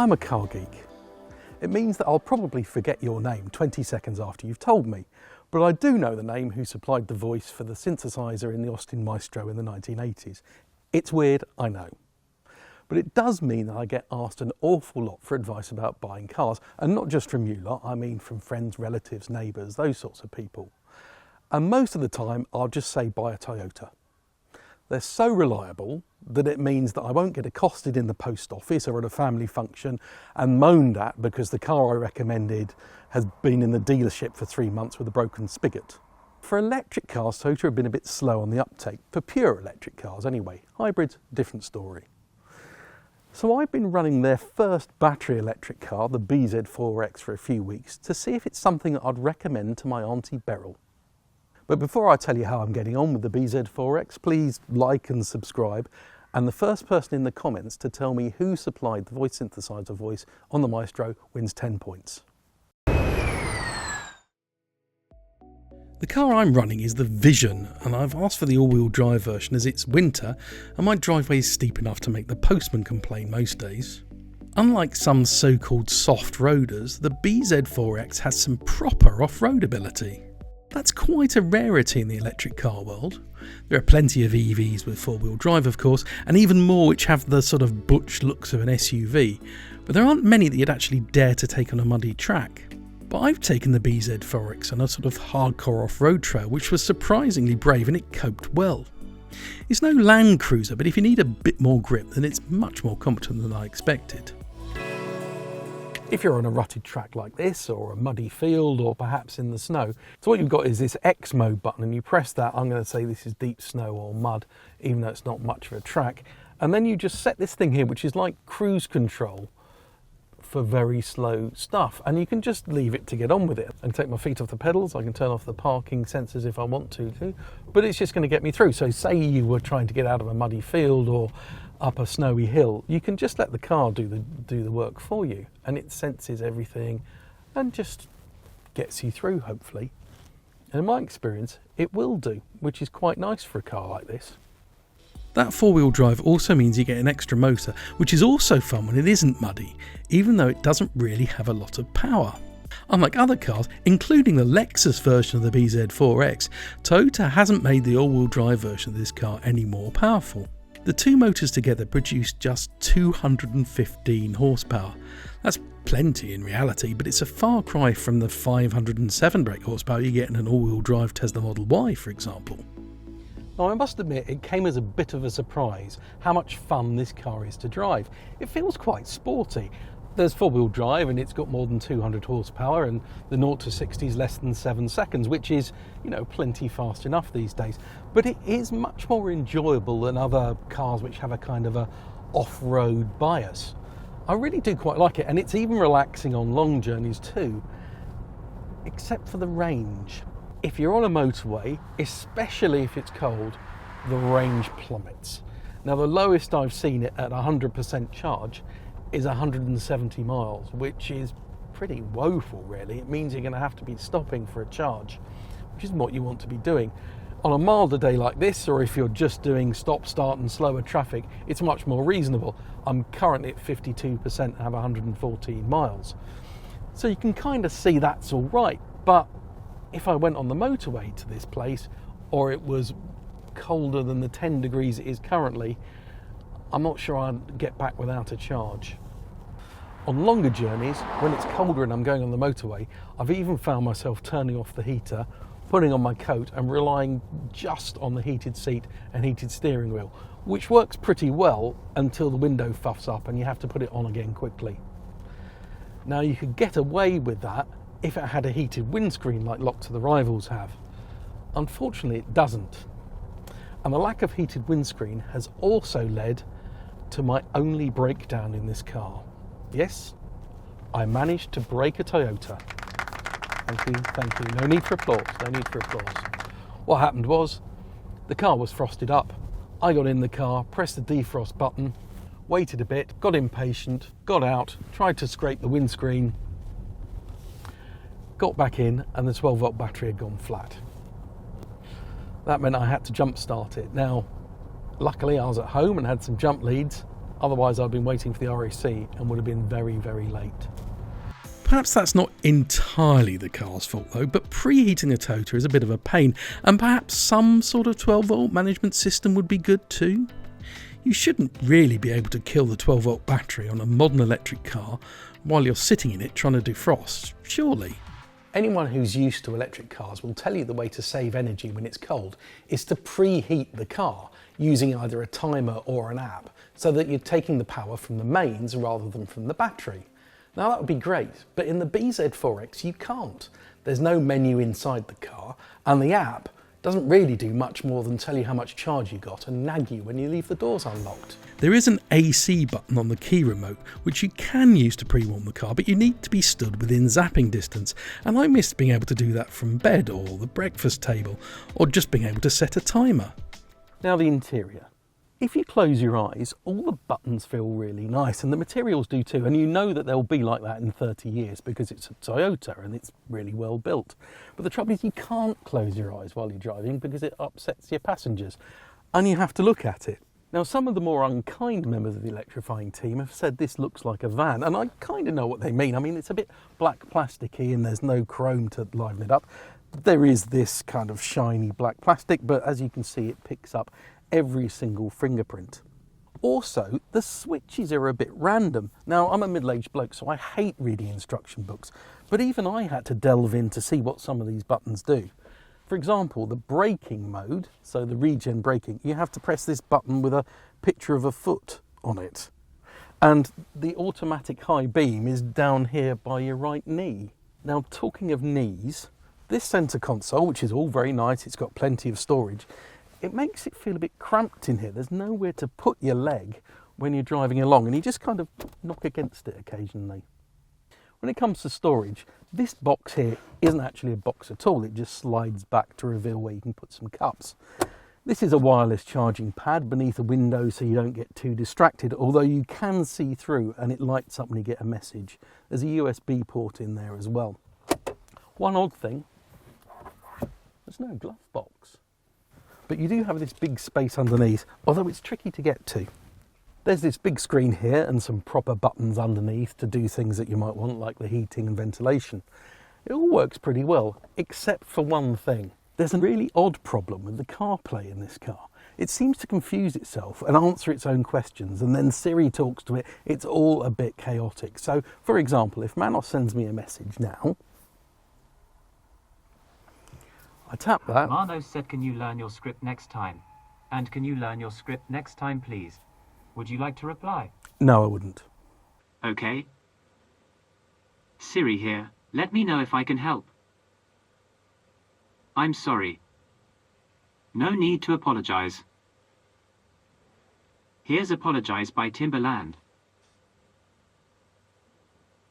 I'm a car geek. It means that I'll probably forget your name 20 seconds after you've told me, but I do know the name who supplied the voice for the synthesizer in the Austin Maestro in the 1980s. It's weird, I know. But it does mean that I get asked an awful lot for advice about buying cars, and not just from you lot, I mean from friends, relatives, neighbours, those sorts of people. And most of the time I'll just say buy a Toyota. They're so reliable that it means that I won't get accosted in the post office or at a family function and moaned at because the car I recommended has been in the dealership for 3 months with a broken spigot. For electric cars, Toyota have been a bit slow on the uptake, for pure electric cars anyway. Hybrids, different story. So I've been running their first battery electric car, the bZ4x, for a few weeks to see if it's something that I'd recommend to my Auntie Beryl. But before I tell you how I'm getting on with the bZ4x, please like and subscribe. And the first person in the comments to tell me who supplied the voice synthesizer voice on the Maestro wins 10 points. The car I'm running is the Vision, and I've asked for the all-wheel drive version as it's winter and my driveway is steep enough to make the postman complain most days. Unlike some so-called soft roaders, the bZ4x has some proper off-road ability. That's quite a rarity in the electric car world. There are plenty of EVs with four-wheel drive, of course, and even more which have the sort of butch looks of an SUV, but there aren't many that you'd actually dare to take on a muddy track. But I've taken the bZ4x on a sort of hardcore off-road trail which was surprisingly brave and it coped well. It's no Land Cruiser, but if you need a bit more grip then it's much more competent than I expected. If you're on a rutted track like this, or a muddy field, or perhaps in the snow, so what you've got is this X mode button, and you press that. I'm going to say this is deep snow or mud, even though it's not much of a track. And then you just set this thing here, which is like cruise control for very slow stuff. And you can just leave it to get on with it. And take my feet off the pedals, I can turn off the parking sensors if I want to, but it's just going to get me through. So say you were trying to get out of a muddy field or up a snowy hill, you can just let the car do the work for you, and it senses everything and just gets you through, hopefully. And in my experience, it will do, which is quite nice for a car like this. That four-wheel drive also means you get an extra motor, which is also fun when it isn't muddy, even though it doesn't really have a lot of power. Unlike other cars, including the Lexus version of the bZ4x, Toyota hasn't made the all-wheel drive version of this car any more powerful. The two motors together produce just 215 horsepower. That's plenty in reality, but it's a far cry from the 507 brake horsepower you get in an all-wheel drive Tesla Model Y, for example. Now I must admit it came as a bit of a surprise how much fun this car is to drive. It feels quite sporty. There's four-wheel drive and it's got more than 200 horsepower, and the 0 to 60 is less than 7 seconds, which is, you know, plenty fast enough these days. But it is much more enjoyable than other cars which have a kind of a off-road bias. I really do quite like it, and it's even relaxing on long journeys too, except for the range. If you're on a motorway, especially if it's cold, the range plummets. Now the lowest I've seen it at 100% charge is 170 miles, which is pretty woeful really. It means you're going to have to be stopping for a charge, which isn't what you want to be doing. On a milder day like this, or if you're just doing stop, start and slower traffic, it's much more reasonable. I'm currently at 52% and have 114 miles. So you can kind of see that's all right, but if I went on the motorway to this place, or it was colder than the 10 degrees it is currently, I'm not sure I'd get back without a charge. On longer journeys, when it's colder and I'm going on the motorway, I've even found myself turning off the heater, putting on my coat and relying just on the heated seat and heated steering wheel, which works pretty well until the window fuffs up and you have to put it on again quickly. Now you could get away with that if it had a heated windscreen like lots of the rivals have. Unfortunately it doesn't. And the lack of heated windscreen has also led to my only breakdown in this car. Yes, I managed to break a Toyota. Thank you, thank you. No need for applause, no need for applause. What happened was, the car was frosted up. I got in the car, pressed the defrost button, waited a bit, got impatient, got out, tried to scrape the windscreen, got back in, and the 12-volt battery had gone flat. That meant I had to jump start it. Now, luckily I was at home and had some jump leads, Otherwise I'd been waiting for the RAC and would have been very, very late. Perhaps that's not entirely the car's fault though, but preheating a Toyota is a bit of a pain, and perhaps some sort of 12-volt management system would be good too. You shouldn't really be able to kill the 12-volt battery on a modern electric car while you're sitting in it trying to defrost, surely. Anyone who's used to electric cars will tell you the way to save energy when it's cold is to preheat the car using either a timer or an app, so that you're taking the power from the mains rather than from the battery. Now that would be great, but in the bZ4x you can't. There's no menu inside the car, and the app doesn't really do much more than tell you how much charge you got and nag you when you leave the doors unlocked. There is an AC button on the key remote which you can use to pre-warm the car, but you need to be stood within zapping distance, and I missed being able to do that from bed or the breakfast table, or just being able to set a timer. Now the interior. If you close your eyes, all the buttons feel really nice, and the materials do too, and you know that they'll be like that in 30 years because it's a Toyota and it's really well built. But the trouble is you can't close your eyes while you're driving because it upsets your passengers, and you have to look at it. Now some of the more unkind members of the Electrifying team have said this looks like a van, and I kind of know what they mean. I mean, it's a bit black plasticky and there's no chrome to liven it up. There is this kind of shiny black plastic, but as you can see it picks up every single fingerprint. Also, the switches are a bit random. Now, I'm a middle-aged bloke, so I hate reading instruction books, but even I had to delve in to see what some of these buttons do. For example, the braking mode, so the regen braking, you have to press this button with a picture of a foot on it. And the automatic high beam is down here by your right knee. Now, talking of knees, this centre console, which is all very nice, it's got plenty of storage, it makes it feel a bit cramped in here. There's nowhere to put your leg when you're driving along, and you just kind of knock against it occasionally. When it comes to storage, this box here isn't actually a box at all. It just slides back to reveal where you can put some cups. This is a wireless charging pad beneath a window so you don't get too distracted, although you can see through and it lights up when you get a message. There's a USB port in there as well. One odd thing, there's no glove box. But you do have this big space underneath, although it's tricky to get to. There's this big screen here and some proper buttons underneath to do things that you might want, like the heating and ventilation. It all works pretty well, except for one thing. There's a really odd problem with the CarPlay in this car. It seems to confuse itself and answer its own questions, and then Siri talks to it. It's all a bit chaotic. So, for example, if Manos sends me a message now, I tap that. Manos said, can you learn your script next time? And can you learn your script next time, please? Would you like to reply? No, I wouldn't. Okay. Siri here. Let me know if I can help. I'm sorry. No need to apologize. Here's Apologize by Timbaland.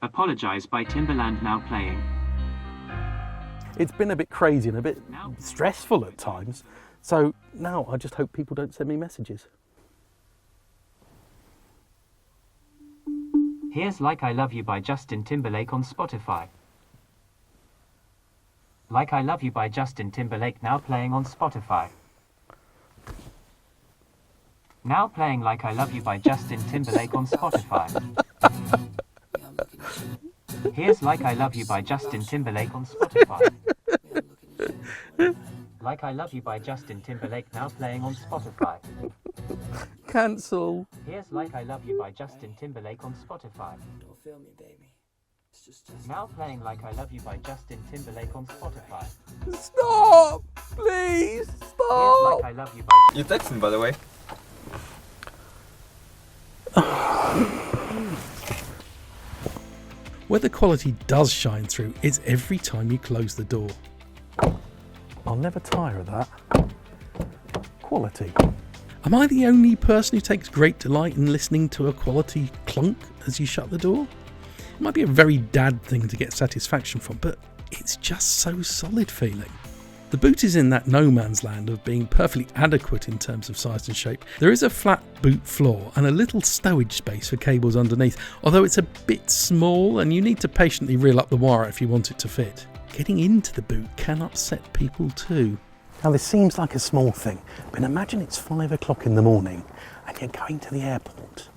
Apologize by Timbaland now playing. It's been a bit crazy and a bit stressful at times, so now I just hope people don't send me messages. Here's Like I Love You by Justin Timberlake on Spotify. Like I Love You by Justin Timberlake now playing on Spotify. Now playing Like I Love You by Justin Timberlake on Spotify. Here's Like I Love You by Justin Timberlake on Spotify. Like I Love You by Justin Timberlake now playing on Spotify. Cancel. Here's Like I Love You by Justin Timberlake on Spotify. Don't feel me, baby. It's just Now playing Like I Love You by Justin Timberlake on Spotify. Stop! Please, Here's stop! Like I Love You by... You texted me, by the way. Where the quality does shine through is every time you close the door. I'll never tire of that. Quality. Am I the only person who takes great delight in listening to a quality clunk as you shut the door? It might be a very dad thing to get satisfaction from, but it's just so solid feeling. The boot is in that no man's land of being perfectly adequate in terms of size and shape. There is a flat boot floor and a little stowage space for cables underneath, although it's a bit small and you need to patiently reel up the wire if you want it to fit. Getting into the boot can upset people too. Now this seems like a small thing, but imagine it's 5 o'clock in the morning and you're going to the airport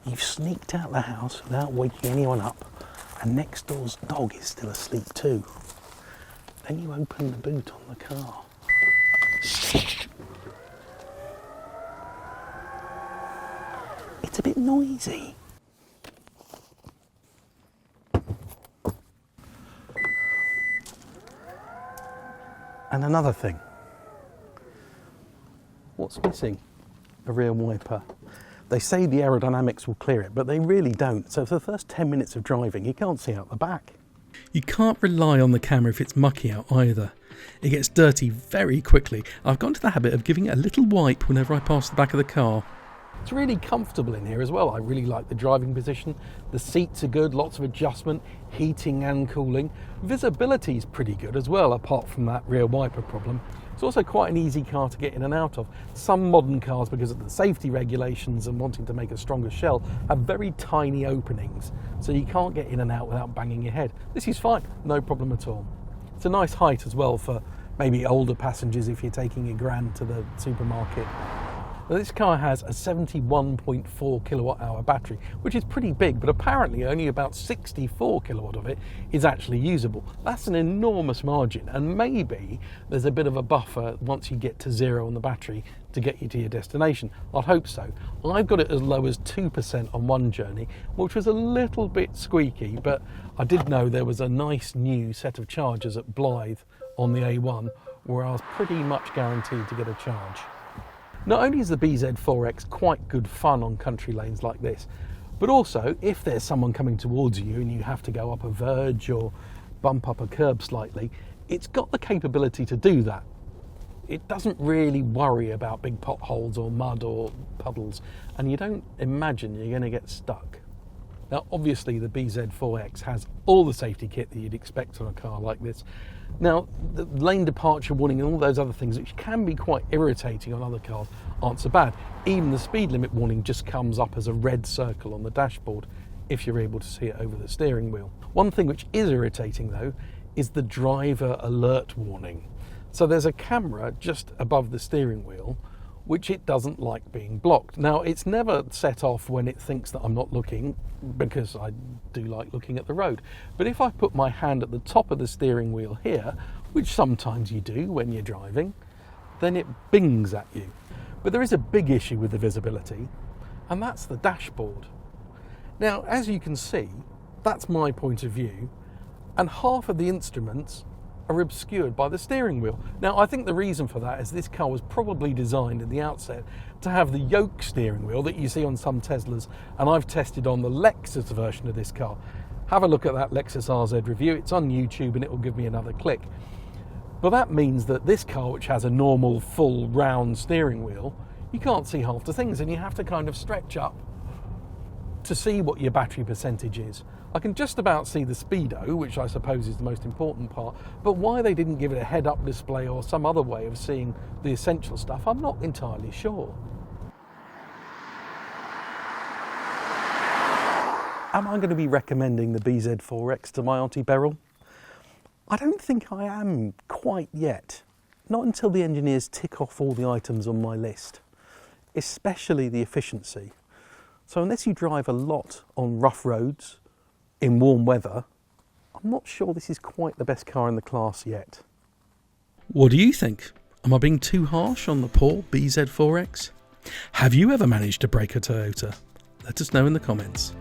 You've sneaked out the house without waking anyone up, and next door's dog is still asleep too. Then you open the boot on the car. It's a bit noisy. And another thing. What's missing? A rear wiper. They say the aerodynamics will clear it, but they really don't. So for the first 10 minutes of driving, you can't see out the back. You can't rely on the camera if it's mucky out either. It gets dirty very quickly. I've got into the habit of giving it a little wipe whenever I pass the back of the car. It's really comfortable in here as well. I really like the driving position. The seats are good, lots of adjustment, heating and cooling. Visibility is pretty good as well, apart from that rear wiper problem. It's also quite an easy car to get in and out of. Some modern cars, because of the safety regulations and wanting to make a stronger shell, have very tiny openings, so you can't get in and out without banging your head. This is fine, no problem at all. It's a nice height as well for maybe older passengers if you're taking your gran to the supermarket. Now, this car has a 71.4 kilowatt hour battery, which is pretty big, but apparently only about 64 kilowatt of it is actually usable. That's an enormous margin, and maybe there's a bit of a buffer once you get to zero on the battery to get you to your destination. I'd hope so. I've got it as low as 2% on one journey, which was a little bit squeaky, but I did know there was a nice new set of chargers at Blythe on the A1 where I was pretty much guaranteed to get a charge. Not only is the bZ4x quite good fun on country lanes like this, but also if there's someone coming towards you and you have to go up a verge or bump up a curb slightly, it's got the capability to do that. It doesn't really worry about big potholes or mud or puddles, and you don't imagine you're going to get stuck. Now, obviously, the bZ4x has all the safety kit that you'd expect on a car like this. Now, the lane departure warning and all those other things, which can be quite irritating on other cars, aren't so bad. Even the speed limit warning just comes up as a red circle on the dashboard if you're able to see it over the steering wheel. One thing which is irritating, though, is the driver alert warning. So there's a camera just above the steering wheel, which it doesn't like being blocked. Now, it's never set off when it thinks that I'm not looking, because I do like looking at the road. But if I put my hand at the top of the steering wheel here, which sometimes you do when you're driving, then it bings at you. But there is a big issue with the visibility, and that's the dashboard. Now, as you can see, that's my point of view, and half of the instruments are obscured by the steering wheel. Now, I think the reason for that is this car was probably designed at the outset to have the yoke steering wheel that you see on some Teslas, and I've tested on the Lexus version of this car. Have a look at that Lexus RZ review. It's on YouTube and it will give me another click. But that means that this car, which has a normal full round steering wheel, you can't see half the things, and you have to kind of stretch up to see what your battery percentage is. I can just about see the speedo, which I suppose is the most important part, but why they didn't give it a head-up display or some other way of seeing the essential stuff, I'm not entirely sure. Am I going to be recommending the bZ4x to my Auntie Beryl? I don't think I am quite yet. Not until the engineers tick off all the items on my list, especially the efficiency. So unless you drive a lot on rough roads, in warm weather, I'm not sure this is quite the best car in the class yet. What do you think? Am I being too harsh on the poor bZ4x? Have you ever managed to break a Toyota? Let us know in the comments.